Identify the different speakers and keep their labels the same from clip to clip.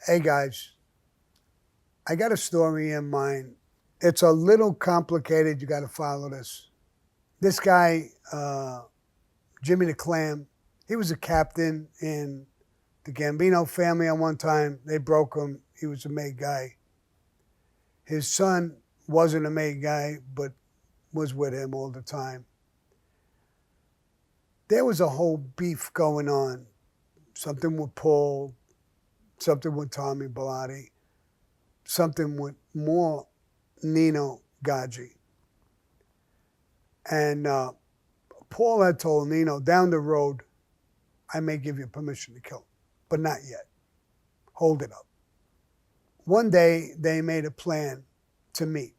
Speaker 1: Hey guys, I got a story in mind. It's a little complicated. You got to follow this. This guy, Jimmy the Clam, he was a captain in the Gambino family at one time. They broke him. He was a made guy. His son wasn't a made guy, but was with him all the time. There was a whole beef going on. Something with Paul, something with Tommy Bellotti, something with more Nino Gaggi. And Paul had told Nino, down the road, I may give you permission to kill him, but not yet. Hold it up. One day, they made a plan to meet.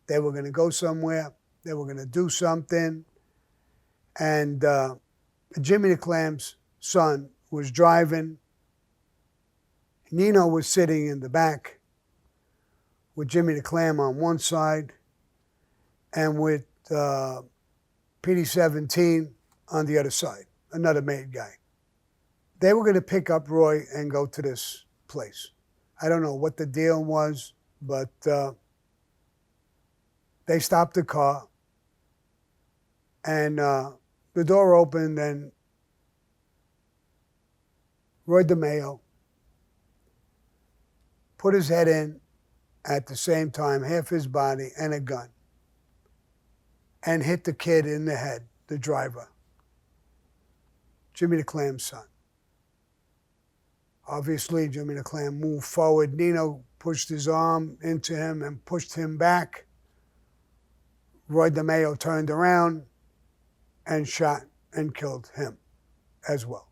Speaker 1: They were going to go somewhere. They were going to do something. And Jimmy the Clam's son was driving. Nino was sitting in the back with Jimmy the Clam on one side and with PD-17 on the other side, another made guy. They were going to pick up Roy and go to this place. I don't know what the deal was, but they stopped the car and the door opened and Roy Demeo put his head in at the same time, half his body and a gun, and hit the kid in the head, the driver, Jimmy the Clam's son. Obviously, Jimmy the Clam moved forward. Nino pushed his arm into him and pushed him back. Roy Demeo turned around and shot and killed him as well.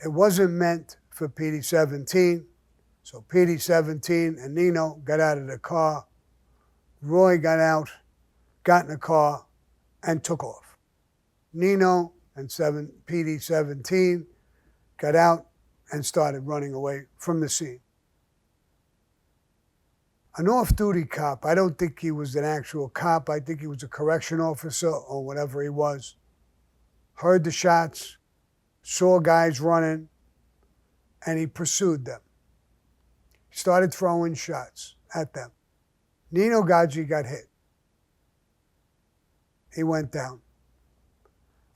Speaker 1: It wasn't meant for PD-17, so PD-17 and Nino got out of the car. Roy got out, got in the car, and took off. Nino and PD-17 got out and started running away from the scene. An off-duty cop, I don't think he was an actual cop, I think he was a correction officer or whatever he was, heard the shots, saw guys running, and he pursued them. He started throwing shots at them. Nino Gaggi got hit. He went down.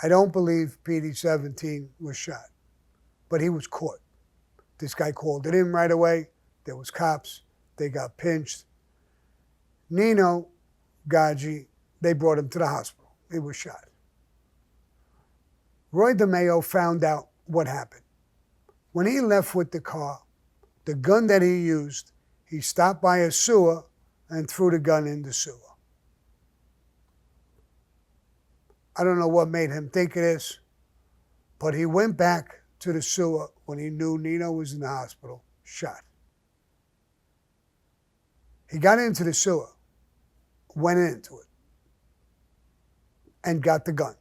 Speaker 1: I don't believe PD-17 was shot, but he was caught. This guy called it in right away. There was cops. They got pinched. Nino Gaggi, they brought him to the hospital. He was shot. Roy Demeo found out what happened. When he left with the car, the gun that he used, he stopped by a sewer and threw the gun in the sewer. I don't know what made him think of this, but he went back to the sewer when he knew Nino was in the hospital, shot. He got into the sewer, went into it, and got the gun.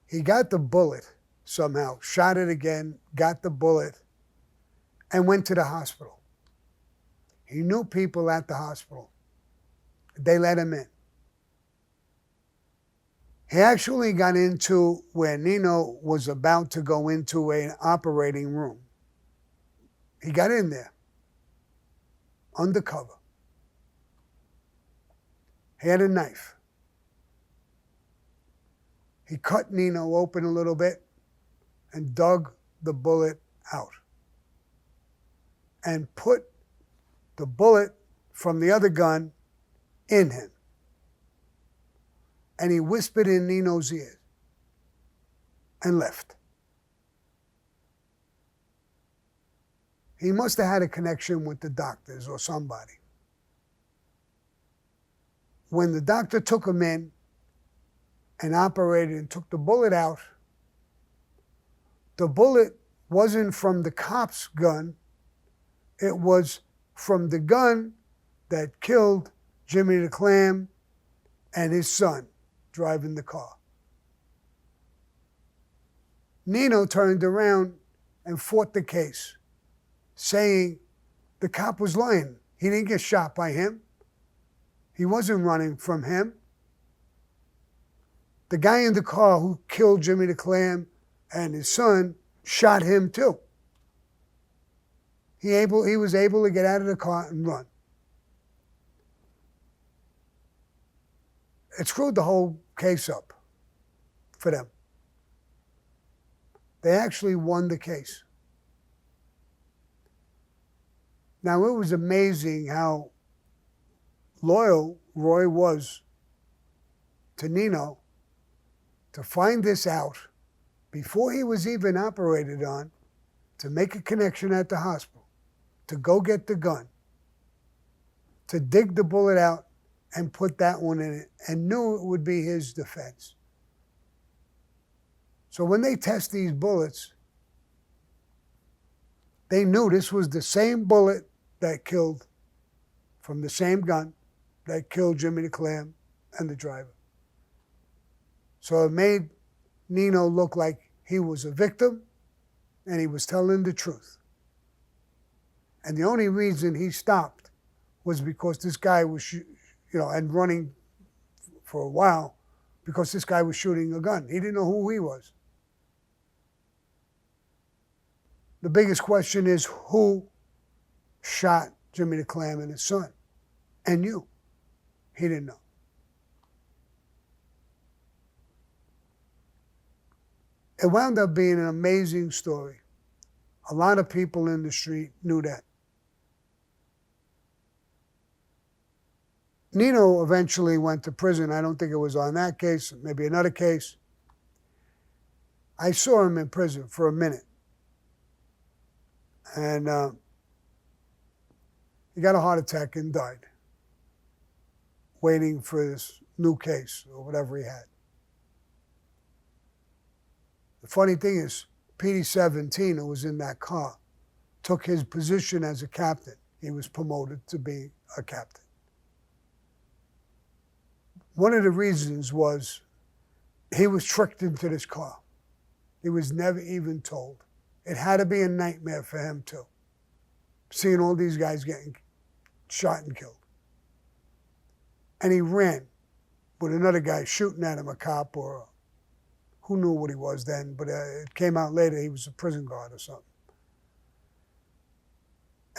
Speaker 1: He got the bullet somehow, shot it again, got the bullet, and went to the hospital. He knew people at the hospital. They let him in. He actually got into where Nino was about to go into an operating room. He got in there, undercover. He had a knife. He cut Nino open a little bit and dug the bullet out and put the bullet from the other gun in him. And he whispered in Nino's ear and left. He must have had a connection with the doctors or somebody. When the doctor took him in and operated and took the bullet out, the bullet wasn't from the cop's gun. It was from the gun that killed Jimmy the Clam and his son driving the car. Nino turned around and fought the case, saying the cop was lying. He didn't get shot by him. He wasn't running from him. The guy in the car who killed Jimmy the Clam and his son shot him too. He was able to get out of the car and run. It screwed the whole case up for them. They actually won the case. Now, it was amazing how loyal Roy was to Nino to find this out before he was even operated on, to make a connection at the hospital, to go get the gun, to dig the bullet out and put that one in it, and knew it would be his defense. So when they test these bullets, they knew this was the same bullet that killed, from the same gun, that killed Jimmy the Clam and the driver. So it made Nino look like he was a victim and he was telling the truth. And the only reason he stopped was because this guy was, and running for a while, because this guy was shooting a gun. He didn't know who he was. The biggest question is, who shot Jimmy the Clam and his son? And you. He didn't know. It wound up being an amazing story. A lot of people in the street knew that. Nino eventually went to prison. I don't think it was on that case, maybe another case. I saw him in prison for a minute. And he got a heart attack and died, waiting for this new case or whatever he had. The funny thing is, PD-17, who was in that car, took his position as a captain. He was promoted to be a captain. One of the reasons was he was tricked into this car. He was never even told. It had to be a nightmare for him too, seeing all these guys getting shot and killed. And he ran with another guy shooting at him, a cop, or who knew what he was then, but it came out later he was a prison guard or something.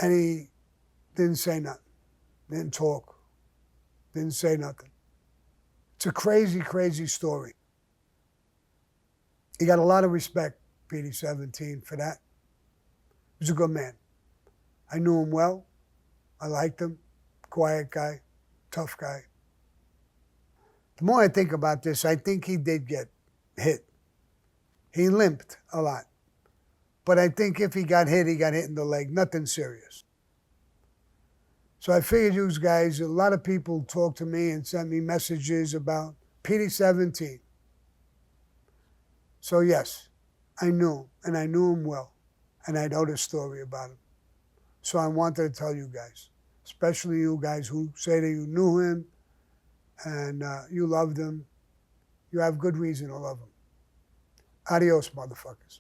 Speaker 1: And he didn't say nothing, didn't talk, didn't say nothing. It's a crazy, crazy story. He got a lot of respect, PD-17, for that. He was a good man. I knew him well. I liked him. Quiet guy, tough guy. The more I think about this, I think he did get hit. He limped a lot. But I think if he got hit in the leg. Nothing serious. So I figured you guys, a lot of people talked to me and sent me messages about PD-17. So yes, I knew him, and I knew him well, and I know the story about him. So I wanted to tell you guys, especially you guys who say that you knew him and you loved him. You have good reason to love him. Adios, motherfuckers.